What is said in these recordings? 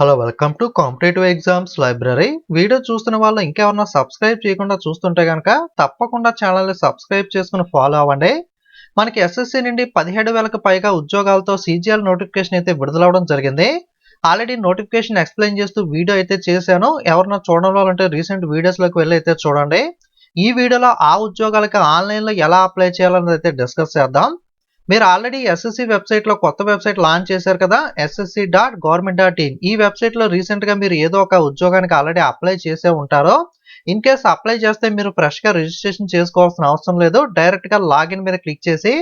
Hello welcome to competitive exams library. Video చూస్తున్న వాళ్ళు ఇంకేమన్నా సబ్స్క్రైబ్ చేయకుండా చూస్తుంటే కనుక తప్పకుండా ఛానల్ని సబ్స్క్రైబ్ చేసుకుని ఫాలో అవ్వండి. మనకి ఎస్ఎస్సి నుండి 17,000కు పైగా ఉద్యోగాలతో సీజీఎల్ నోటిఫికేషన్ అయితే విడుదలవడం జరిగింది. ఆల్రెడీ నోటిఫికేషన్ ఎక్స్ప్లెయిన్ చేస్తూ వీడియో అయితే చేశాను. ఎవరన్నా చూడాలంటే రీసెంట్ వీడియోస్లోకి వెళ్ళి అయితే చూడండి. ఈ వీడియోలో ఆ ఉద్యోగాలకి ఆన్లైన్లో ఎలా అప్లై చేయాలన్నది అయితే డిస్కస్ చేద్దాం. మీరు ఆల్రెడీ ఎస్ఎస్సి వెబ్సైట్లో కొత్త వెబ్సైట్ లాంచ్ చేశారు కదా, ssc.government.in. ఈ వెబ్సైట్లో రీసెంట్గా మీరు ఏదో ఒక ఉద్యోగానికి ఆల్రెడీ అప్లై చేసే ఉంటారో. ఇన్ కేస్ అప్లై చేస్తే మీరు ఫ్రెష్గా రిజిస్ట్రేషన్ చేసుకోవాల్సిన అవసరం లేదు. డైరెక్ట్గా లాగిన్ మీద క్లిక్ చేసి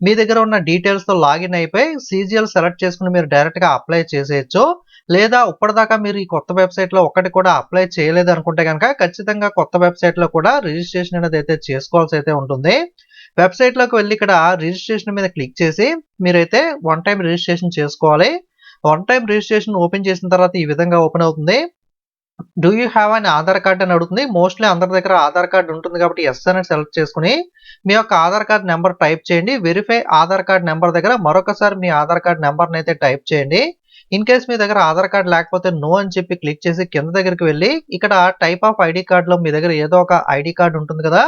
మీ దగ్గర ఉన్న డీటెయిల్స్తో లాగిన్ అయిపోయి సీజీఎల్ సెలెక్ట్ చేసుకుని మీరు డైరెక్ట్గా అప్లై చేసేయచ్చు. లేదా ఇప్పటిదాకా మీరు ఈ కొత్త వెబ్సైట్లో ఒకటి కూడా అప్లై చేయలేదు అనుకుంటే కనుక ఖచ్చితంగా కొత్త వెబ్సైట్లో కూడా రిజిస్ట్రేషన్ అనేది అయితే చేసుకోవాల్సి అయితే ఉంటుంది. వెబ్సైట్లోకి వెళ్ళి ఇక్కడ రిజిస్ట్రేషన్ మీద క్లిక్ చేసి మీరైతే వన్ టైం రిజిస్ట్రేషన్ చేసుకోవాలి. వన్ టైం రిజిస్ట్రేషన్ ఓపెన్ చేసిన తర్వాత ఈ విధంగా ఓపెన్ అవుతుంది. Do you have an Aadhaar card అని అడుగుతుంది. మోస్ట్లీ అందరి దగ్గర ఆధార్ కార్డ్ ఉంటుంది కాబట్టి ఎస్ అనేది సెలెక్ట్ చేసుకుని మీ యొక్క ఆధార్ కార్డ్ నెంబర్ టైప్ చేయండి. వెరిఫై ఆధార్ కార్డ్ నెంబర్ దగ్గర మరొకసారి మీ ఆధార్ కార్డ్ నెంబర్ని అయితే టైప్ చేయండి. ఇన్ కేస్ మీ దగ్గర ఆధార్ కార్డ్ లేకపోతే నో అని చెప్పి క్లిక్ చేసి కింద దగ్గరికి వెళ్ళి ఇక్కడ టైప్ ఆఫ్ ఐడి కార్డులో మీ దగ్గర ఏదో ఒక ఐడి కార్డు ఉంటుంది కదా,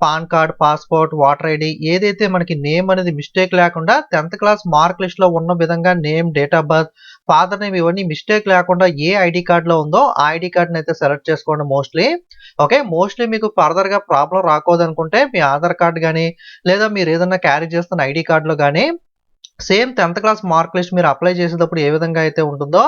pan card, passport, voter ID, ఏదైతే మనకి నేమ్ అనేది మిస్టేక్ లేకుండా 10th క్లాస్ మార్క్ లిస్ట్ లో ఉన్న విధంగా name, date of birth, father name ఇవన్నీ మిస్టేక్ లేకుండా ఏ ఐడి కార్డ్ లో ఉందో ఆ ఐడి కార్డ్ని అయితే సెలెక్ట్ చేసుకోండి. మోస్ట్లీ మీకు ఫర్దర్ గా ప్రాబ్లం రాకూడదనుకుంటే మీ ఆధార్ కార్డ్ కానీ లేదా మీరు ఏదైనా క్యారీ చేస్తున్న ఐడి కార్డులో కానీ same 10th class mark list మీరు అప్లై చేసేటప్పుడు ఏ విధంగా అయితే ఉంటుందో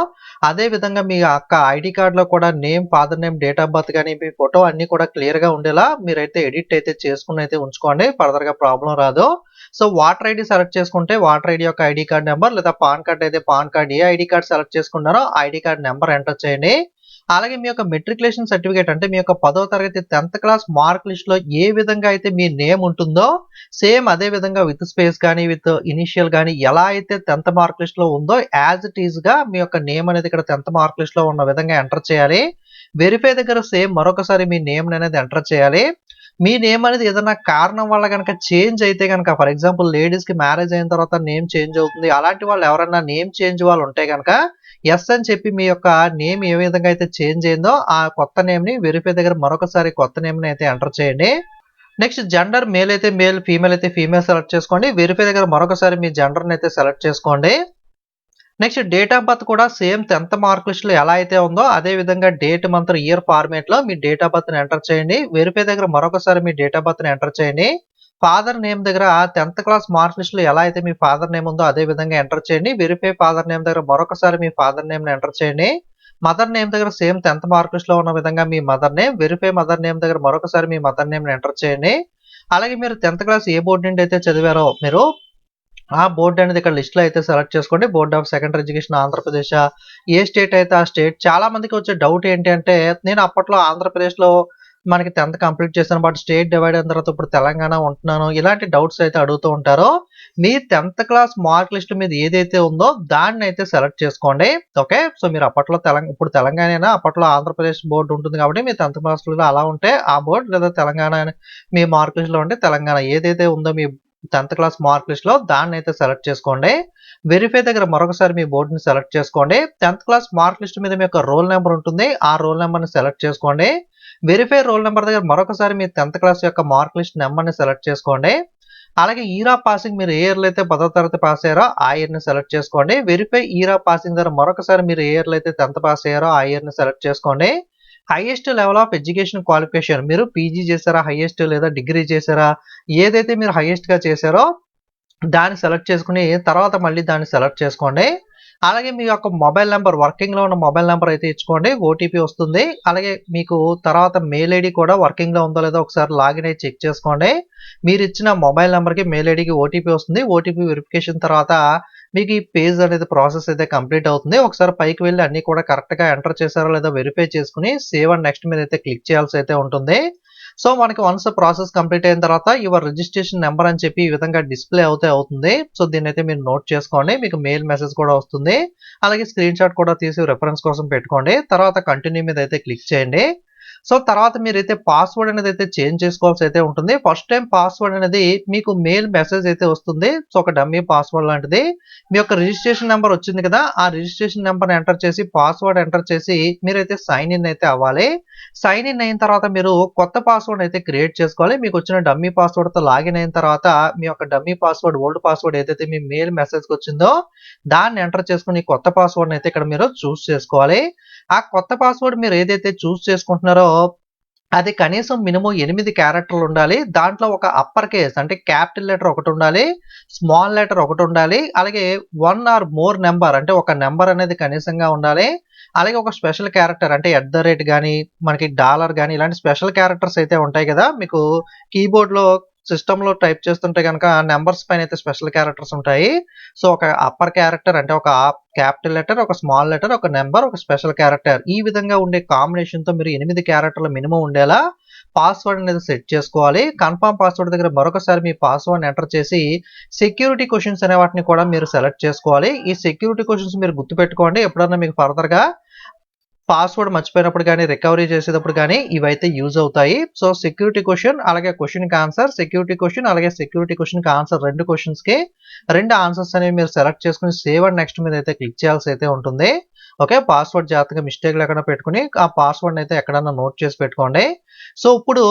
అదే విధంగా మీ యొక్క ఐడి కార్డులో కూడా name, father name, date of birth కానీ మీ ఫోటో అన్ని కూడా క్లియర్గా ఉండేలా మీరైతే ఎడిట్ అయితే చేసుకుని అయితే ఉంచుకోండి. ఫర్దర్గా ప్రాబ్లం రాదు. సో వాటర్ ఐడి సెలెక్ట్ చేసుకుంటే వాటర్ ఐడి యొక్క ఐడి కార్డ్ నెంబర్, లేదా పాన్ కార్డ్ అయితే పాన్ కార్డ్, ఏ ఐడి కార్డ్ సెలెక్ట్ చేసుకున్నారో ఐడి కార్డ్ నెంబర్ ఎంటర్ చేయండి. అలాగే మీ యొక్క మెట్రికులేషన్ సర్టిఫికేట్ అంటే మీ యొక్క 10వ తరగతి 10th క్లాస్ మార్క్ లిస్ట్ లో ఏ విధంగా అయితే మీ నేమ్ ఉంటుందో సేమ్ అదే విధంగా విత్ స్పేస్ కానీ విత్ ఇనిషియల్ కానీ ఎలా అయితే 10th మార్క్ లిస్ట్ లో ఉందో యాజ్ ఇట్ ఈజ్ గా మీ యొక్క నేమ్ అనేది ఇక్కడ 10th మార్క్ లిస్ట్ లో ఉన్న విధంగా ఎంటర్ చేయాలి. వెరిఫై దగ్గర సేమ్ మరొకసారి మీ నేమ్ అనేది ఎంటర్ చేయాలి. మీ నేమ్ అనేది ఏదైనా కారణం వల్ల కనుక చేంజ్ అయితే కనుక, ఫర్ ఎగ్జాంపుల్ లేడీస్ కి మ్యారేజ్ అయిన తర్వాత నేమ్ చేంజ్ అవుతుంది, అలాంటి వాళ్ళు ఎవరైనా నేమ్ చేంజ్ వాళ్ళు ఉంటే కనుక ఎస్ అని చెప్పి మీ యొక్క నేమ్ ఏ విధంగా అయితే చేంజ్ అయిందో ఆ కొత్త నేమ్ ని వెరిఫై దగ్గర మరొకసారి కొత్త నేమ్ ని అయితే ఎంటర్ చేయండి. నెక్స్ట్ జెండర్ మేల్ అయితే మేల్, ఫీమేల్ అయితే ఫీమేల్ సెలెక్ట్ చేసుకోండి. వెరిఫై దగ్గర మరొకసారి మీ జెండర్ ని అయితే సెలెక్ట్ చేసుకోండి. నెక్స్ట్ డేట్ ఆఫ్ బర్త్ కూడా సేమ్ 10th మార్క్ లిస్ట్ లో ఎలా అయితే ఉందో అదే విధంగా డేట్, మంత్, ఇయర్ ఫార్మేట్ లో మీ డేట్ ఆఫ్ బర్త్ ని ఎంటర్ చేయండి. వెరిఫై దగ్గర మరొకసారి మీ డేట్ ఆఫ్ బర్త్ ని ఎంటర్ చేయండి. ఫాదర్ నేమ్ దగ్గర 10th క్లాస్ మార్క్ లిస్ట్ లో ఎలా అయితే మీ ఫాదర్ నేమ్ ఉందో అదే విధంగా ఎంటర్ చేయండి. వెరిఫై ఫాదర్ నేమ్ దగ్గర మరొకసారి మీ ఫాదర్ నేమ్ ని ఎంటర్ చేయండి. మదర్ నేమ్ దగ్గర సేమ్ 10th మార్క్ లిస్ట్ లో ఉన్న విధంగా మీ mother name, verify mother name దగ్గర మరొకసారి మీ మదర్ నేమ్ ని ఎంటర్ చేయండి. అలాగే మీరు 10th క్లాస్ ఏ బోర్డు నుండి అయితే చదివారో మీరు ఆ బోర్డు అనేది ఇక్కడ లిస్ట్ లో అయితే సెలెక్ట్ చేసుకోండి. Board of secondary education Andhra Pradesh, A state అయితే ఆ స్టేట్. చాలా మందికి వచ్చే డౌట్ ఏంటి అంటే నేను అప్పట్లో ఆంధ్రప్రదేశ్ లో మనకి 10th కంప్లీట్ చేశాను, బట్ స్టేట్ డివైడ్ అయిన తర్వాత ఇప్పుడు తెలంగాణ ఉంటున్నాను, ఇలాంటి డౌట్స్ అయితే అడుగుతూ ఉంటారో. మీ 10th క్లాస్ మార్క్ లిస్ట్ మీద ఏదైతే ఉందో దాన్ని అయితే సెలెక్ట్ చేసుకోండి. ఓకే, సో మీరు అప్పట్లో ఇప్పుడు తెలంగాణ, అప్పట్లో ఆంధ్రప్రదేశ్ బోర్డు ఉంటుంది కాబట్టి మీ 10th క్లాస్ లో అలా ఉంటే ఆ బోర్డు, లేదా తెలంగాణ మీ మార్క్ లిస్ట్ లో ఉంటే తెలంగాణ ఏదైతే ఉందో మీ 10th క్లాస్ మార్క్ లిస్ట్ లో దాన్ని అయితే సెలెక్ట్ చేసుకోండి. వెరిఫై దగ్గర మరొకసారి మీ బోర్డుని సెలెక్ట్ చేసుకోండి. 10th క్లాస్ మార్క్ లిస్ట్ మీద మీ యొక్క రోల్ నెంబర్ ఉంటుంది, ఆ రోల్ నెంబర్ ని సెలెక్ట్ చేసుకోండి. వెరిఫై రోల్ నెంబర్ దగ్గర మరొకసారి మీ 10th క్లాస్ యొక్క మార్క్ లిస్ట్ నెంబర్ ని సెలెక్ట్ చేసుకోండి. అలాగే ఇయర్ ఆఫ్ పాసింగ్ మీరు ఏ ఇయర్ లో అయితే 10వ తరగతి పాస్ అయ్యారో ఆ ఇయర్ ని సెలెక్ట్ చేసుకోండి. వెరిఫై ఇయర్ ఆఫ్ పాసింగ్ దగ్గర మరొకసారి మీరు ఏ ఇయర్ లో అయితే 10th పాస్ అయ్యారో ఆ ఇయర్ ని సెలెక్ట్ చేసుకోండి. Highest level of education qualification మీరు పీజీ చేశారా, హైయెస్ట్, లేదా డిగ్రీ చేశారా, ఏదైతే మీరు హైయెస్ట్ గా చేశారో దాన్ని సెలెక్ట్ చేసుకుని తర్వాత మళ్ళీ దాన్ని సెలెక్ట్ చేసుకోండి. అలాగే మీ యొక్క మొబైల్ నెంబర్, వర్కింగ్ లో ఉన్న మొబైల్ నెంబర్ అయితే ఇచ్చుకోండి. ఓటీపీ వస్తుంది. అలాగే మీకు తర్వాత మెయిల్ ఐడి కూడా వర్కింగ్ లో ఉందో లేదో ఒకసారి లాగిన్ అయ్యి చెక్ చేసుకోండి. మీరు ఇచ్చిన మొబైల్ నెంబర్ కి మెయిల్ ఐడికి ఓటీపీ వస్తుంది. ఓటీపీ వెరిఫికేషన్ తర్వాత మీకు ఈ పేజ్ అనేది ప్రాసెస్ అయితే కంప్లీట్ అవుతుంది. ఒకసారి పైకి వెళ్ళి అన్ని కూడా కరెక్ట్ గా ఎంటర్ చేశారో లేదో వెరిఫై చేసుకుని సేవ్ అండ్ నెక్స్ట్ మీద అయితే క్లిక్ చేయాల్సి అయితే ఉంటుంది. సో మనకి వన్స్ ప్రాసెస్ కంప్లీట్ అయిన తర్వాత యువర్ రిజిస్ట్రేషన్ నెంబర్ అని చెప్పి ఈ విధంగా డిస్ప్లే అవుతుంది. సో దీన్ని అయితే మీరు నోట్ చేసుకోండి. మీకు మెయిల్ మెసేజ్ కూడా వస్తుంది. అలాగే స్క్రీన్ షాట్ కూడా తీసి రెఫరెన్స్ కోసం పెట్టుకోండి. తర్వాత కంటిన్యూ మీద అయితే క్లిక్ చేయండి. సో తర్వాత మీరైతే పాస్వర్డ్ అనేది అయితే చేంజ్ చేసుకోవాల్సి అయితే ఉంటుంది. ఫస్ట్ టైం పాస్వర్డ్ అనేది మీకు మెయిల్ మెసేజ్ అయితే వస్తుంది. సో ఒక డమ్మీ పాస్వర్డ్ లాంటిది. మీ యొక్క రిజిస్ట్రేషన్ నెంబర్ వచ్చింది కదా! ఆ రిజిస్ట్రేషన్ నెంబర్‌ని ఎంటర్ చేసి పాస్వర్డ్ ఎంటర్ చేసి మీరైతే సైన్ ఇన్ అయితే అవ్వాలి. సైన్ ఇన్ అయిన తర్వాత మీరు కొత్త పాస్వర్డ్ అయితే క్రియేట్ చేసుకోవాలి. మీకు వచ్చిన డమ్మీ పాస్వర్డ్‌తో లాగిన్ అయిన తర్వాత మీ యొక్క డమ్మీ పాస్వర్డ్ ఓల్డ్ పాస్వర్డ్ ఏదైతే మీ మెయిల్ మెసేజ్‌కి వచ్చిందో దాన్ని ఎంటర్ చేసుకొని కొత్త పాస్వర్డ్‌ని అయితే ఇక్కడ మీరు చూస్ చేసుకోవాలి. ఆ కొత్త పాస్వర్డ్ మీరు ఏదైతే చూస్ చేసుకుంటున్నారో అది కనీసం మినిమమ్ 8 క్యారెక్టర్లు ఉండాలి. దాంట్లో ఒక అప్పర్ కేస్ అంటే క్యాపిటల్ లెటర్ ఒకటి ఉండాలి. స్మాల్ లెటర్ ఒకటి ఉండాలి. అలాగే 1 ఆర్ మోర్ నంబర్ అంటే ఒక నంబర్ అనేది కనీసంగా ఉండాలి. అలాగే ఒక స్పెషల్ క్యారెక్టర్ అంటే @ గాని, మనకి డాలర్ గాని ఇలాంటి స్పెషల్ క్యారెక్టర్స్ అయితే ఉంటాయి కదా! మీకు కీబోర్డ్‌లో సిస్టమ్‌లో టైప్ చేస్తుంటే గనక నంబర్స్ పైన అయితే స్పెషల్ క్యారెక్టర్స్ ఉంటాయి. సో ఒక అప్పర్ క్యారెక్టర్ అంటే ఒక క్యాపిటల్ లెటర్, ఒక స్మాల్ లెటర్, ఒక నంబర్, ఒక స్పెషల్ క్యారెక్టర్ ఈ విధంగా ఉండే కాంబినేషన్‌తో మీరు 8 క్యారెక్టర్లు మినిమమ్ ఉండేలా పాస్వర్డ్ అనేది సెట్ చేసుకోవాలి. కన్ఫర్మ్ పాస్వర్డ్ దగ్గర మరొకసారి మీ పాస్వర్డ్‌ని ఎంటర్ చేసి సెక్యూరిటీ క్వెషన్స్ అనే వాటిని కూడా మీరు సెలెక్ట్ చేసుకోవాలి. ఈ సెక్యూరిటీ క్వెషన్స్ మీరు గుర్తుపెట్టుకోండి. ఎప్పుడన్నా మీకు ఫర్దర్‌గా పాస్వర్డ్ మర్చిపోయినప్పుడు గాని, రికవరీ చేసేటప్పుడు గాని ఇవైతే యూజ్ అవుతాయి. సో సెక్యూరిటీ క్వెషన్ అలాగే క్వెషన్‌కి ఆన్సర్, సెక్యూరిటీ క్వెషన్ అలాగే సెక్యూరిటీ క్వెషన్‌కి ఆన్సర్ 2 క్వెషన్స్‌కి 2 ఆన్సర్స్ అనేవి మీరు సెలెక్ట్ చేసుకొని సేవ్ అండ్ నెక్స్ట్ మీద అయితే క్లిక్ చేయాల్సి అయితే ఉంటుంది. ఓకే. పాస్వర్డ్ జాగ్రత్తగా మిస్టేక్ లేకుండా పెట్టుకొని ఆ పాస్వర్డ్‌ని అయితే ఎక్కడన్నా నోట్ చేసి పెట్టుకోండి. సో ఇప్పుడు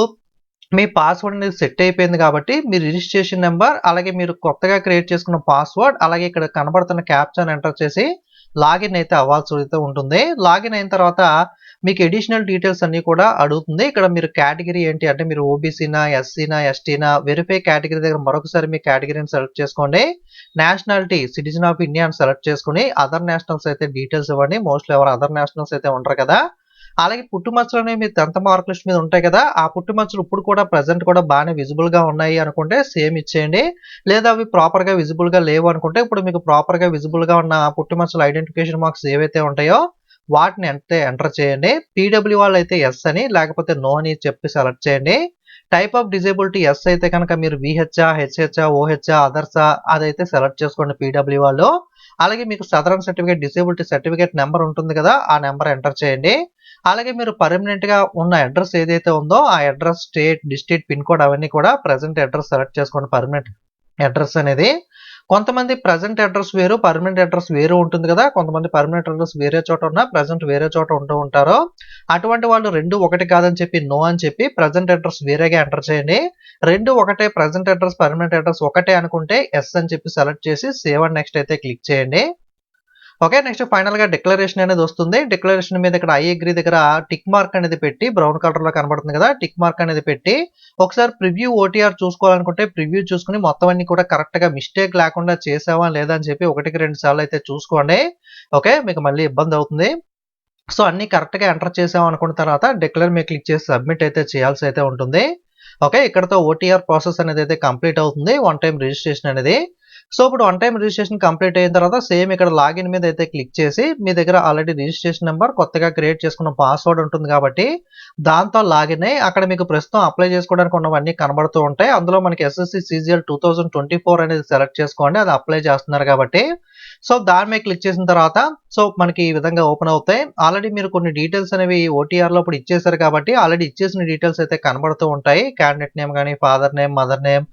మీ పాస్వర్డ్ అనేది సెట్ అయిపోయింది కాబట్టి మీ రిజిస్ట్రేషన్ నంబర్ అలాగే మీరు కొత్తగా క్రియేట్ చేసుకున్న పాస్వర్డ్ అలాగే ఇక్కడ కనబడుతున్న క్యాప్చాని ఎంటర్ చేసి లాగిన్ అయితే అవ్వాల్సి అయితే ఉంటుంది. లాగిన్ అయిన తర్వాత మీకు అడిషనల్ డీటెయిల్స్ అన్నీ కూడా అడుగుతుంది. ఇక్కడ మీరు కేటగిరీ ఏంటి అంటే మీరు ఓబీసీనా, ఎస్సీనా, ఎస్టీనా వెరిఫై కేటగిరీ దగ్గర మరొకసారి మీ కేటగిరీని సెలెక్ట్ చేసుకోండి. నేషనాలిటీ సిటిజన్ ఆఫ్ ఇండియా అని సెలెక్ట్ చేసుకొని అదర్ నేషనల్స్ అయితే డీటెయిల్స్ ఇవ్వండి. మోస్ట్‌లీ ఎవరు అదర్ నేషనల్స్ అయితే ఉండరు కదా! అలాగే పుట్టుమచ్చలు అనేవి మీ 10th మార్క్ లిస్ట్ మీద ఉంటాయి కదా! ఆ పుట్టుమచ్చలు ఇప్పుడు కూడా ప్రెజెంట్ కూడా బానే విజిబుల్‌గా ఉన్నాయి అనుకుంటే సేమ్ ఇచ్చేయండి. లేదా అవి ప్రాపర్‌గా విజిబుల్‌గా లేవు అనుకుంటే ఇప్పుడు మీకు ప్రాపర్‌గా విజిబుల్‌గా ఉన్న పుట్టుమచ్చల ఐడెంటిఫికేషన్ మార్క్స్ ఏవైతే ఉంటాయో వాటిని అయితే ఎంటర్ చేయండి. పీడబ్ల్యూ వాళ్ళైతే యెస్ అని లేకపోతే నో అని చెప్పి సెలెక్ట్ చేయండి. టైప్ ఆఫ్ డిజేబిలిటీ యెస్ అయితే కనుక మీరు వీహెచ్‌ఆ, హెచ్‌హెచ్‌ఆ, ఓహెచ్‌ఆ, అదర్సా అదైతే సెలెక్ట్ చేసుకోండి పీడబ్ల్యూ వాళ్ళు. అలాగే మీకు southern certificate disability certificate number ఉంటుంది కదా! ఆ నెంబర్ ఎంటర్ చేయండి. అలాగే మీరు పర్మనెంట్‌గా ఉన్న అడ్రెస్ ఏదైతే ఉందో ఆ address, state, district, pin code అవన్నీ కూడా ప్రెజెంట్ అడ్రెస్ సెలెక్ట్ చేసుకోండి పర్మనెంట్ అడ్రెస్ అనేది. కొంతమంది ప్రెజెంట్ అడ్రెస్ వేరు, పర్మనెంట్ అడ్రెస్ వేరు ఉంటుంది కదా! కొంతమంది పర్మనెంట్ అడ్రెస్ వేరే చోట ఉన్నా ప్రెజెంట్ వేరే చోట ఉంటూ ఉంటారు. అటువంటి వాళ్ళు 2 ఒకటి కాదని చెప్పి నో అని చెప్పి ప్రెజెంట్ అడ్రెస్ వేరేగా ఎంటర్ చేయండి. 2 ఒకటే ప్రెజెంట్ అడ్రెస్, పర్మనెంట్ అడ్రెస్ ఒకటే అనుకుంటే యెస్ అని చెప్పి సెలెక్ట్ చేసి సేవ్ అండ్ నెక్స్ట్ అయితే క్లిక్ చేయండి. ఓకే. నెక్స్ట్ ఫైనల్‌గా డిక్లరేషన్ అనేది వస్తుంది. డిక్లరేషన్ మీద ఇక్కడ ఐ అగ్రీ దగ్గర టిక్ మార్క్ అనేది పెట్టి బ్రౌన్ కలర్‌లో కనబడుతుంది కదా! టిక్ మార్క్ అనేది పెట్టి ఒకసారి ప్రివ్యూ ఓటీఆర్ చూసుకోవాలనుకుంటే ప్రివ్యూ చూసుకొని మొత్తం అన్ని కూడా కరెక్ట్‌గా మిస్టేక్ లేకుండా చేసావా లేదా అని చెప్పి 1కి 2 సార్లు అయితే చూసుకోండి. ఓకే. మీకు మళ్ళీ ఇబ్బంది అవుతుంది. సో అన్నీ కరెక్ట్‌గా ఎంటర్ చేసాం అనుకున్న తర్వాత డిక్లేర్ మీద క్లిక్ చేసి సబ్మిట్ అయితే చేయాల్సి అయితే ఉంటుంది. ఓకే. ఇక్కడితో ఓటీఆర్ ప్రాసెస్ అనేది అయితే కంప్లీట్ అవుతుంది. వన్ టైమ్ రిజిస్ట్రేషన్ అనేది. సో ఇప్పుడు వన్ టైమ్ రిజిస్ట్రేషన్ కంప్లీట్ అయిన తర్వాత సేమ్ ఇక్కడ లాగిన్ మీద అయితే క్లిక్ చేసి మీ దగ్గర ఆల్రెడీ రిజిస్ట్రేషన్ నెంబర్ కొత్తగా క్రియేట్ చేసుకున్న పాస్వర్డ్ ఉంటుంది కాబట్టి దాంతో లాగిన్ అయ్యి అక్కడ మీకు ప్రస్తుతం అప్లై చేసుకోవడానికి ఉన్నవన్నీ కనబడుతూ ఉంటాయి. అందులో మనకి ఎస్ఎస్సి సీజీఎల్ 2024 అనేది సెలెక్ట్ చేసుకోండి. అది అప్లై చేస్తున్నారు కాబట్టి. సో దాని మీద క్లిక్ చేసిన తర్వాత సో మనకి ఈ విధంగా ఓపెన్ అవుతాయి. ఆల్రెడీ మీరు కొన్ని డీటెయిల్స్ అనేవి ఓటీఆర్‌లో ఇప్పుడు ఇచ్చేసారు కాబట్టి ఆల్రెడీ ఇచ్చేసిన డీటెయిల్స్ అయితే కనబడుతూ ఉంటాయి. క్యాండిడేట్ నేమ్ గాని, father name, mother name,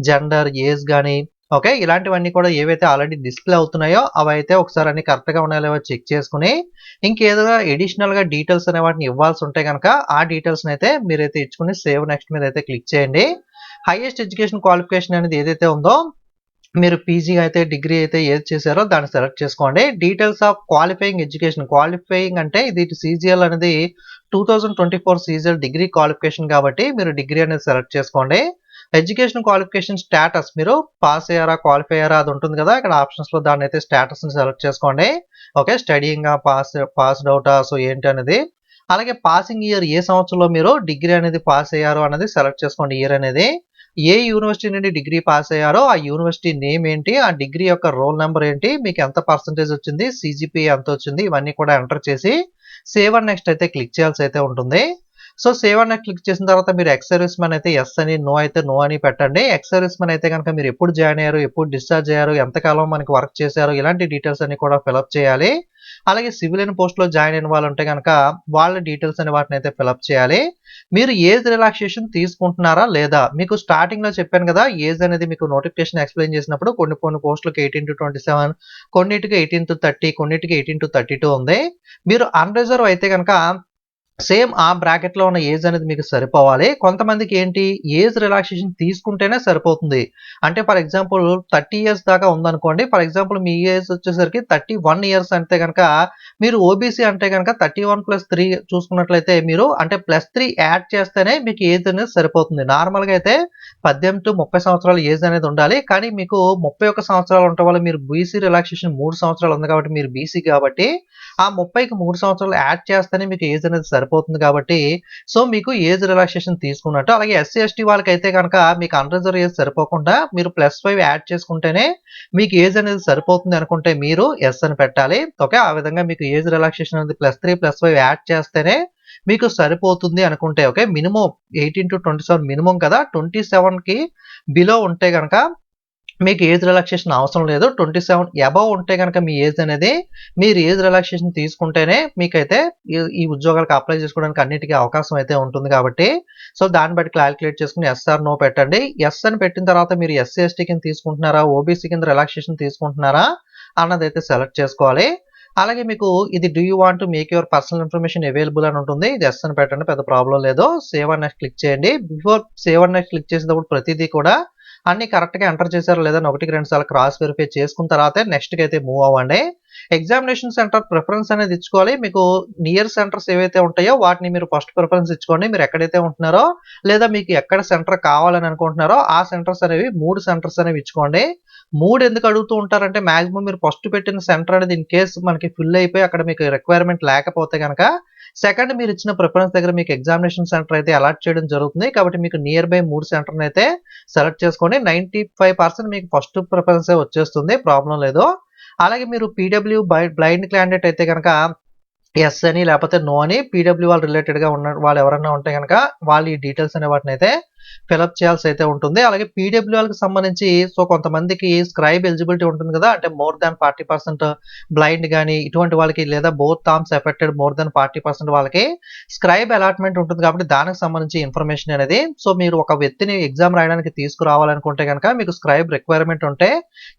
gender, age గాని ఓకే. ఇలాంటివన్నీ కూడా ఏవైతే ఆల్రెడీ డిస్‌ప్లే అవుతున్నాయో అవైతే ఒకసారి అన్ని కరెక్ట్‌గా ఉన్నాయో లేవో చెక్ చేసుకొని ఇంకేదైనా అడిషనల్‌గా డీటెయిల్స్ అనే వాటిని ఇవ్వాల్సి ఉంటే గనక ఆ డీటెయిల్స్‌ని అయితే మీరైతే ఇచ్చుకొని సేవ్ నెక్స్ట్ మీద అయితే క్లిక్ చేయండి. హైయెస్ట్ ఎడ్యుకేషన్ క్వాలిఫికేషన్ అనేది ఏదైతే ఉందో మీరు పీజీ అయితే డిగ్రీ అయితే ఏది చేశారో దాన్ని సెలెక్ట్ చేసుకోండి. Details of qualifying education qualifying అంటే ఇది సీజీఎల్ అనేది 2024 సీజీఎల్ డిగ్రీ క్వాలిఫికేషన్ కాబట్టి మీరు డిగ్రీ అనేది సెలెక్ట్ చేసుకోండి. ఎడ్యుకేషన్ క్వాలిఫికేషన్ స్టేటస్ మీరు పాస్ అయ్యారా, క్వాలిఫై అయ్యారా అది ఉంటుంది కదా! ఇక్కడ ఆప్షన్స్‌లో దాన్ని అయితే స్టేటస్‌ని సెలెక్ట్ చేసుకోండి. ఓకే. స్టడీయింగా, పాస్డ్ అవుటా సో ఏంటి అనేది. అలాగే పాసింగ్ ఇయర్ ఏ సంవత్సరంలో మీరు డిగ్రీ అనేది పాస్ అయ్యారో అనేది సెలెక్ట్ చేసుకోండి ఇయర్ అనేది. ఏ యూనివర్సిటీ నుండి డిగ్రీ పాస్ అయ్యారో ఆ యూనివర్సిటీ నేమ్ ఏంటి, ఆ డిగ్రీ యొక్క రోల్ నంబర్ ఏంటి, మీకు ఎంత పర్సెంటేజ్ వచ్చింది, సీజీపీఏ ఎంత వచ్చింది ఇవన్నీ కూడా ఎంటర్ చేసి సేవ్ అండ్ నెక్స్ట్ అయితే క్లిక్ చేయాల్సి అయితే ఉంటుంది. So save and next click చేసిన తర్వాత మీరు ఎక్స్ సర్వీస్ మ్యాన్ అయితే ఎస్ అని, నో అయితే నో అని పెట్టండి. ఎక్స్ సర్వీస్ మ్యాన్ అయితే కనుక మీరు ఎప్పుడు జాయిన్ అయ్యారు, ఎప్పుడు డిశ్చార్జ్ అయ్యారు, ఎంతకాలం మనకి వర్క్ చేశారు ఇలాంటి డీటెయిల్స్ అన్ని కూడా ఫిలప్ చేయాలి. అలాగే సివిలియన్ పోస్ట్‌లో జాయిన్ అయిన వాళ్ళు ఉంటే గనక వాళ్ళ డీటెయిల్స్ అనే వాటిని అయితే ఫిలప్ చేయాలి. మీరు ఏజ్ రిలాక్సేషన్ తీసుకుంటున్నారా లేదా? మీకు స్టార్టింగ్‌లో చెప్పాను కదా! ఏజ్ అనేది మీకు నోటిఫికేషన్ ఎక్స్‌ప్లెయిన్ చేసినప్పుడు కొన్ని పోస్టులకి 18-27 కొన్నిటికి 18-30 కొన్నిటికి 18-32 ఉంది. మీరు అన్‌రిజర్వ్ అయితే గనక సేమ్ ఆ బ్రాకెట్‌లో ఉన్న ఏజ్ అనేది మీకు సరిపోవాలి. కొంతమందికి ఏంటి ఏజ్ రిలాక్సేషన్ తీసుకుంటేనే సరిపోతుంది. అంటే ఫర్ ఎగ్జాంపుల్ 30 ఇయర్స్ దాకా ఉందనుకోండి. ఫర్ ఎగ్జాంపుల్ మీ ఏజ్ వచ్చేసరికి 31 ఇయర్స్ అంటే గనక మీరు ఓబీసీ అంటే గనక 31+3 చూసుకున్నట్లయితే మీరు అంటే +3 యాడ్ చేస్తేనే మీకు ఏజ్ అనేది సరిపోతుంది. నార్మల్‌గా అయితే 18-30 సంవత్సరాల ఏజ్ అనేది ఉండాలి. కానీ మీకు 31 సంవత్సరాలు ఉండటం వల్ల మీరు బీసీ రిలాక్సేషన్ 3 సంవత్సరాలు ఉంది కాబట్టి మీరు బీసీ కాబట్టి ఆ 30కి 3 సంవత్సరాలు యాడ్ చేస్తేనే మీకు ఏజ్ అనేది సరిపోతుంది కాబట్టి సో మీకు ఏజ్ రిలాక్సేషన్ తీసుకున్నట్టు. అలాగే ఎస్సీ, ఎస్టీ వాళ్ళకైతే గనక మీకు అన్‌రిజర్వ్ ఏజ్ సరిపోకుండా మీరు +5 యాడ్ చేసుకుంటేనే మీకు ఏజ్ అనేది సరిపోతుంది అనుకుంటే మీరు యెస్ అని పెట్టాలి. ఓకే. ఆ విధంగా మీకు ఏజ్ రిలాక్సేషన్ అనేది +3, +5 యాడ్ చేస్తేనే మీకు సరిపోతుంది అనుకుంటే ఓకే. మినిమమ్ 18-27 మినిమమ్ కదా! 27కి బిలో ఉంటే గనక మీకు ఏజ్ రిలాక్సేషన్ అవసరం లేదు. 27 అబోవ్ ఉంటే గనక మీ ఏజ్ అనేది మీరు ఏజ్ రిలాక్సేషన్ తీసుకుంటేనే మీకైతే ఈ ఉద్యోగాలకు అప్లై చేసుకోవడానికి అన్నిటికి అవకాశం అయితే ఉంటుంది కాబట్టి సో దాన్ని బట్టి కాలిక్యులేట్ చేసుకొని యెస్ ఆర్ నో పెట్టండి. యెస్ అని పెట్టిన తర్వాత మీరు ఎస్సీ, ఎస్టీ కింద తీసుకుంటున్నారా? ఓబీసీ కింద రిలాక్సేషన్ తీసుకుంటున్నారా? అన్నదైతే సెలెక్ట్ చేసుకోవాలి. అలాగే మీకు ఇది do you want to make your personal information available అని ఉంటుంది. ఇది యెస్ అని పెట్టండి. పెద్ద ప్రాబ్లమ్ లేదు. సేవ్ అండ్ నెక్స్ట్ క్లిక్ చేయండి. Before save and next click చేసేటప్పుడు ప్రతిదీ కూడా అన్ని కరెక్ట్‌గా ఎంటర్ చేశారో లేదో అని 1కి 2 సార్లు క్రాస్ వెరిఫై చేసుకున్న తర్వాతే నెక్స్ట్‌కి అయితే మూవ్ అవ్వండి. ఎగ్జామినేషన్ సెంటర్ ప్రిఫరెన్స్ అనేది ఇచ్చుకోవాలి. మీకు నియర్ సెంటర్స్ ఏవైతే ఉంటాయో వాటిని మీరు ఫస్ట్ ప్రిఫరెన్స్ ఇచ్చుకోండి. మీరు ఎక్కడైతే ఉంటున్నారో లేదా మీకు ఎక్కడ సెంటర్ కావాలని అనుకుంటున్నారో ఆ సెంటర్స్ అనేవి 3 సెంటర్స్ అనేవి ఇచ్చుకోండి. 3 ఎందుకు అడుగుతూ ఉంటారంటే మాక్సిమం మీరు ఫస్ట్ పెట్టిన సెంటర్ అనేది ఇన్ కేస్ మనకి ఫిల్ అయిపోయి అక్కడ మీకు రిక్వైర్మెంట్ లేకపోతే గనక సెకండ్ మీరు ఇచ్చిన ప్రిఫరెన్స్ దగ్గర మీకు ఎగ్జామినేషన్ సెంటర్ అయితే అలాట్ చేయడం జరుగుతుంది. కాబట్టి మీకు నియర్ బై 3 సెంటర్‌ని అయితే సెలెక్ట్ చేసుకోండి. 95% మీకు ఫస్ట్ ప్రిఫరెన్సే వచ్చేస్తుంది. ప్రాబ్లమ్ లేదు. అలాగే మీరు పీడబ్ల్యూ బ్లైండ్ క్యాండిడేట్ అయితే గనక యెస్ అని లేకపోతే నో అని పీడబ్ల్యూ వాళ్ళు రిలేటెడ్‌గా ఉన్న వాళ్ళు ఎవరైనా ఉంటే గనక వాళ్ళు ఈ డీటెయిల్స్ అనే వాటినైతే ఫిలప్ చేయాల్సి అయితే ఉంటుంది. అలాగే పీడబ్ల్యూ వాళ్ళకి సంబంధించి సో కొంతమందికి స్క్రైబ్ ఎలిజిబిలిటీ ఉంటుంది కదా! అంటే మోర్ దాన్ 40% బ్లైండ్ గాని ఇటువంటి వాళ్ళకి లేదా both arms affected more than 40% వాళ్ళకి స్క్రైబ్ అలాట్‌మెంట్ ఉంటుంది కాబట్టి దానికి సంబంధించి ఇన్ఫర్మేషన్ అనేది సో మీరు ఒక వ్యక్తిని ఎగ్జామ్ రాయడానికి తీసుకురావాలనుకుంటే గనక మీకు స్క్రైబ్ రిక్వైర్మెంట్ ఉంటే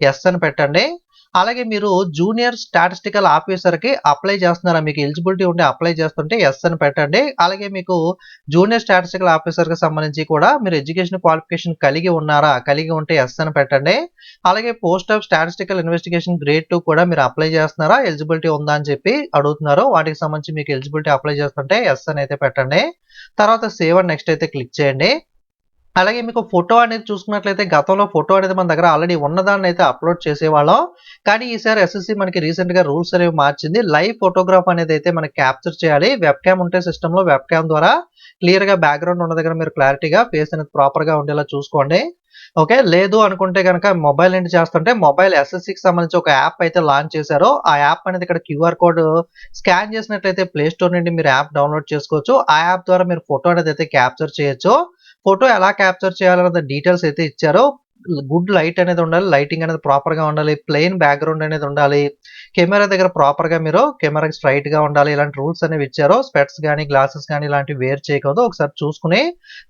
యెస్ అని పెట్టండి. అలాగే మీరు జూనియర్ స్టాటిస్టికల్ ఆఫీసర్‌కి అప్లై చేస్తున్నారా? మీకు ఎలిజిబిలిటీ ఉంటే అప్లై చేస్తుంటే యెస్ అని పెట్టండి. అలాగే మీకు జూనియర్ స్టాటిస్టికల్ ఆఫీసర్‌కి సంబంధించి కూడా మీరు ఎడ్యుకేషన్ క్వాలిఫికేషన్ కలిగి ఉన్నారా? కలిగి ఉంటే యెస్ అని పెట్టండి. అలాగే post of statistical investigation grade 2 కూడా మీరు అప్లై చేస్తున్నారా? ఎలిజిబిలిటీ ఉందా అని చెప్పి అడుగుతున్నారు. వాటికి సంబంధించి మీకు ఎలిజిబిలిటీ అప్లై చేస్తుంటే యెస్ అని అయితే పెట్టండి. తర్వాత సేవ్ అండ్ నెక్స్ట్ అయితే క్లిక్ చేయండి. అలాగే మీకు ఫోటో అనేది చూసుకున్నట్లయితే గతంలో ఫోటో అనేది మన దగ్గర ఆల్రెడీ ఉన్నదాన్ని అయితే అప్లోడ్ చేసేవాళ్ళం. కానీ ఈసారి ఎస్ఎస్‌సి మనకి రీసెంట్‌గా రూల్స్ అనేవి మార్చింది. లైవ్ ఫోటోగ్రాఫ్ అనేది అయితే మనకి క్యాప్చర్ చేయాలి. వెబ్ క్యామ్ ఉంటే సిస్టమ్‌లో వెబ్ క్యామ్ ద్వారా క్లియర్‌గా బ్యాక్‌గ్రౌండ్ ఉన్న దగ్గర మీరు క్లారిటీగా ఫేస్ అనేది ప్రాపర్‌గా ఉండేలా చూసుకోండి. ఓకే. లేదు అనుకుంటే గనక మొబైల్ నుండి చేస్తుంటే మొబైల్ ఎస్ఎస్‌సికి సంబంధించి ఒక యాప్ అయితే లాంచ్ చేశారు. ఆ యాప్ అనేది ఇక్కడ క్యూఆర్ కోడ్ స్కాన్ చేసినట్లయితే ప్లే స్టోర్ నుండి మీరు యాప్ డౌన్‌లోడ్ చేసుకోవచ్చు. ఆ యాప్ ద్వారా మీరు ఫోటో అనేది అయితే క్యాప్చర్ చేయొచ్చు. ఫోటో ఎలా క్యాప్చర్ చేయాలన్న డీటెయిల్స్ అయితే ఇచ్చారో. గుడ్ లైట్ అనేది ఉండాలి. లైటింగ్ అనేది ప్రాపర్‌గా ఉండాలి. ప్లెయిన్ బ్యాక్‌గ్రౌండ్ అనేది ఉండాలి. కెమెరా దగ్గర ప్రాపర్‌గా మీరు కెమెరాకి స్ట్రెయిట్‌గా ఉండాలి. ఇలాంటి రూల్స్ అనేవి ఇచ్చారు. స్పెట్స్ గాని, గ్లాసెస్ గాని ఇలాంటివి వేర్ చేయకూడదు. ఒకసారి చూసుకొని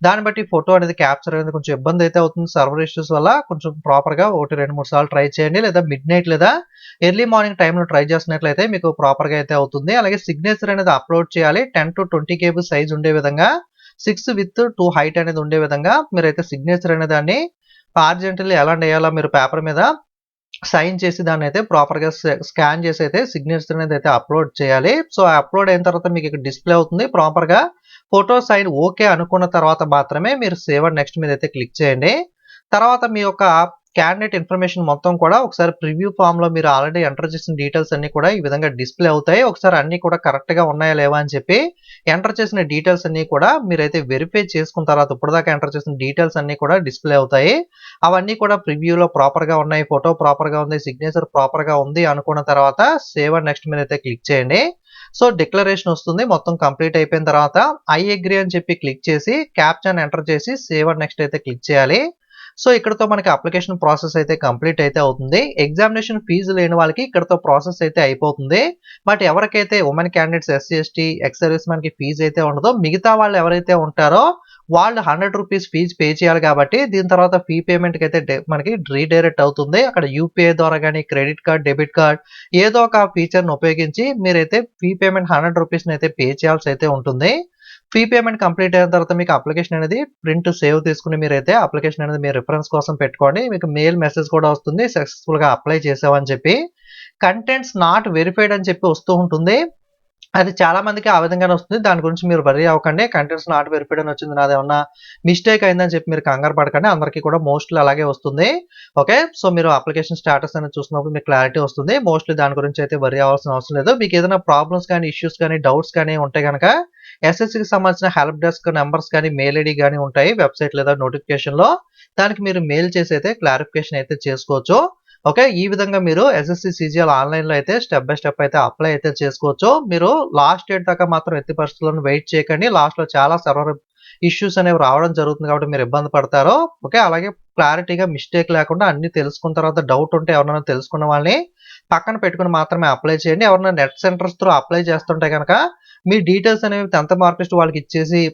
దాన్ని బట్టి ఫోటో అనేది క్యాప్చర్ అనేది కొంచెం ఇబ్బంది అయితే అవుతుంది. సర్వర్ ఇష్యూస్ వల్ల కొంచెం ప్రాపర్‌గా 1, 2, 3 సార్లు ట్రై చేయండి. లేదా మిడ్‌నైట్ లేదా ఎర్లీ మార్నింగ్ టైమ్‌లో ట్రై చేసినట్లయితే మీకు ప్రాపర్‌గా అయితే అవుతుంది. అలాగే సిగ్నేచర్ అనేది అప్లోడ్ చేయాలి. 10-20 KB సైజ్ ఉండే విధంగా 6 విడ్త్ 2 హైట్ అనేది ఉండే విధంగా మీరైతే సిగ్నేచర్ అనే దాన్ని హారిజాంటల్లీ ఎలా వేయాలో మీరు పేపర్ మీద సైన్ చేసి దాన్నైతే ప్రాపర్‌గా స్కాన్ చేసి అయితే సిగ్నేచర్ అనేది అయితే అప్లోడ్ చేయాలి. సో అప్లోడ్ అయిన తర్వాత మీకు ఇక్కడ డిస్‌ప్లే అవుతుంది. ప్రాపర్‌గా ఫోటో సైన్ ఓకే అనుకున్న తర్వాత మాత్రమే మీరు సేవ్ అండ్ నెక్స్ట్ మీద అయితే క్లిక్ చేయండి. తర్వాత మీ యొక్క క్యాండిడేట్ ఇన్ఫర్మేషన్ మొత్తం కూడా ఒకసారి ప్రివ్యూ ఫామ్‌లో మీరు ఆల్రెడీ ఎంటర్ చేసిన డీటెయిల్స్ అన్నీ కూడా ఈ విధంగా డిస్‌ప్లే అవుతాయి. ఒకసారి అన్నీ కూడా కరెక్ట్‌గా ఉన్నాయా లేవా అని చెప్పి ఎంటర్ చేసిన డీటెయిల్స్ అన్నీ కూడా మీరైతే వెరిఫై చేసుకున్న తర్వాత ఇప్పటిదాకా ఎంటర్ చేసిన డీటెయిల్స్ అన్నీ కూడా డిస్‌ప్లే అవుతాయి. అవన్నీ కూడా ప్రివ్యూలో ప్రాపర్‌గా ఉన్నాయి. ఫోటో ప్రాపర్‌గా ఉంది. సిగ్నేచర్ ప్రాపర్‌గా ఉంది అనుకున్న తర్వాత సేవ్ అండ్ నెక్స్ట్ మీద అయితే క్లిక్ చేయండి. సో డిక్లరేషన్ వస్తుంది. మొత్తం కంప్లీట్ అయిపోయిన తర్వాత ఐ అగ్రీ అని చెప్పి క్లిక్ చేసి క్యాప్చాని ఎంటర్ చేసి సేవ్ అండ్ నెక్స్ట్ అయితే క్లిక్ చేయాలి. సో ఇక్కడతో మనకి అప్లికేషన్ ప్రాసెస్ అయితే కంప్లీట్ అయితే అవుతుంది. ఎగ్జామినేషన్ ఫీజు లేని వాళ్ళకి ఇక్కడతో ప్రాసెస్ అయితే అయిపోతుంది. బట్ ఎవరికైతే women candidates, SC, ST, ex service మెన్‌కి ఫీజు అయితే ఉండదో, మిగతా వాళ్ళు ఎవరైతే ఉంటారో వాళ్ళు ₹100 ఫీజు పే చేయాలి కాబట్టి దీని తర్వాత ఫీ పేమెంట్‌కి అయితే మనకి రీడైరెక్ట్ అవుతుంది. అక్కడ యూపీఐ ద్వారా గాని, క్రెడిట్ కార్డ్, డెబిట్ కార్డ్ ఏదో ఒక ఫీచర్‌ని ఉపయోగించి మీరైతే ఫీ పేమెంట్ ₹100 పే చేయాల్సి అయితే ఉంటుంది. ఫీ పేమెంట్ కంప్లీట్ అయిన తర్వాత మీకు అప్లికేషన్ అనేది ప్రింట్ సేవ్ తీసుకొని మీరైతే అప్లికేషన్ అనేది మీ రిఫరెన్స్ కోసం పెట్టుకోండి. మీకు మెయిల్ మెసేజ్ కూడా వస్తుంది సక్సెస్‌ఫుల్‌గా అప్లై చేసావని చెప్పి. కంటెంట్స్ నాట్ వెరిఫైడ్ అని చెప్పి వస్తూ ఉంటుంది. అది చాలా మందికి ఆ విధంగానే వస్తుంది. దాని గురించి మీరు వర్రీ అవ్వకండి. కంటెంట్స్ నాట్ వెరిఫైడ్ అని వచ్చింది. నాదేమన్నా మిస్టేక్ అయిందని చెప్పి మీరు కంగారు పడకండి. అందరికీ కూడా మోస్ట్‌లీ అలాగే వస్తుంది. ఓకే. సో మీరు అప్లికేషన్ స్టేటస్ అనేది చూసినప్పుడు మీకు క్లారిటీ వస్తుంది. మోస్ట్‌లీ దాని గురించి అయితే వర్రీ అవ్వాల్సిన అవసరం లేదు. మీకు ఏదైనా ప్రాబ్లమ్స్ కానీ, ఇష్యూస్ కానీ, డౌట్స్ కానీ ఉంటే గనక ఎస్ఎస్‌సికి సంబంధించిన హెల్ప్ డెస్క్ నంబర్స్ కానీ, మెయిల్ ఐడీ గాని ఉంటాయి వెబ్‌సైట్ లేదా నోటిఫికేషన్‌లో. దానికి మీరు మెయిల్ చేసి అయితే క్లారిఫికేషన్ అయితే చేసుకోవచ్చు. ఓకే. ఈ విధంగా మీరు ఎస్ఎస్‌సి సీజీఎల్ ఆన్‌లైన్‌లో అయితే స్టెప్ బై స్టెప్ అయితే అప్లై అయితే చేసుకోవచ్చు. మీరు లాస్ట్ డేట్ దాకా మాత్రం ఎట్టి పరిస్థితుల్లోనూ వెయిట్ చేయకండి. లాస్ట్‌లో చాలా సర్వర్ ఇష్యూస్ అనేవి రావడం జరుగుతుంది కాబట్టి మీరు ఇబ్బంది పడతారు. ఓకే. అలాగే క్లారిటీగా మిస్టేక్ లేకుండా అన్నీ తెలుసుకున్న తర్వాత డౌట్ ఉంటే ఎవరైనా తెలుసుకున్న వాళ్ళని పక్కన పెట్టుకొని మాత్రమే అప్లై చేయండి. ఎవరైనా నెట్ సెంటర్స్ త్రూ అప్లై చేస్తుంటే గనక మీ డీటెయిల్స్ అనేవి 10th మార్క్ లిస్ట్ వాళ్ళకి ఇచ్చేసి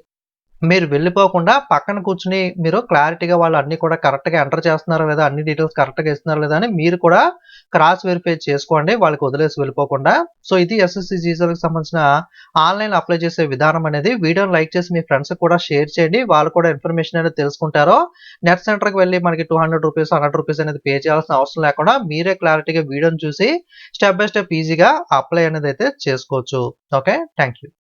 మీరు వెళ్ళిపోకుండా పక్కన కూర్చొని మీరు క్లారిటీగా వాళ్ళు అన్నీ కూడా కరెక్ట్‌గా ఎంటర్ చేస్తున్నారా లేదా, అన్ని డీటెయిల్స్ కరెక్ట్‌గా ఇస్తున్నారా లేదా అని మీరు కూడా క్రాస్ వెరిఫై చేసుకోండి. వాళ్ళకి వదిలేసి వెళ్ళిపోకుండా. సో ఇది ఎస్ఎస్‌సి జీఎల్‌కి సంబంధించిన ఆన్‌లైన్‌లో అప్లై చేసే విధానం అనేది. వీడియోని లైక్ చేసి మీ ఫ్రెండ్స్‌కి కూడా షేర్ చేయండి. వాళ్ళు కూడా ఇన్ఫర్మేషన్ అనేది తెలుసుకుంటారు. నెట్ సెంటర్‌కి వెళ్లి మనకి ₹200, ₹100 అనేది పే చేయాల్సిన అవసరం లేకుండా మీరే క్లారిటీగా వీడియోని చూసి స్టెప్ బై స్టెప్ ఈజీగా అప్లై అనేది అయితే చేసుకోవచ్చు. ఓకే. Thank you.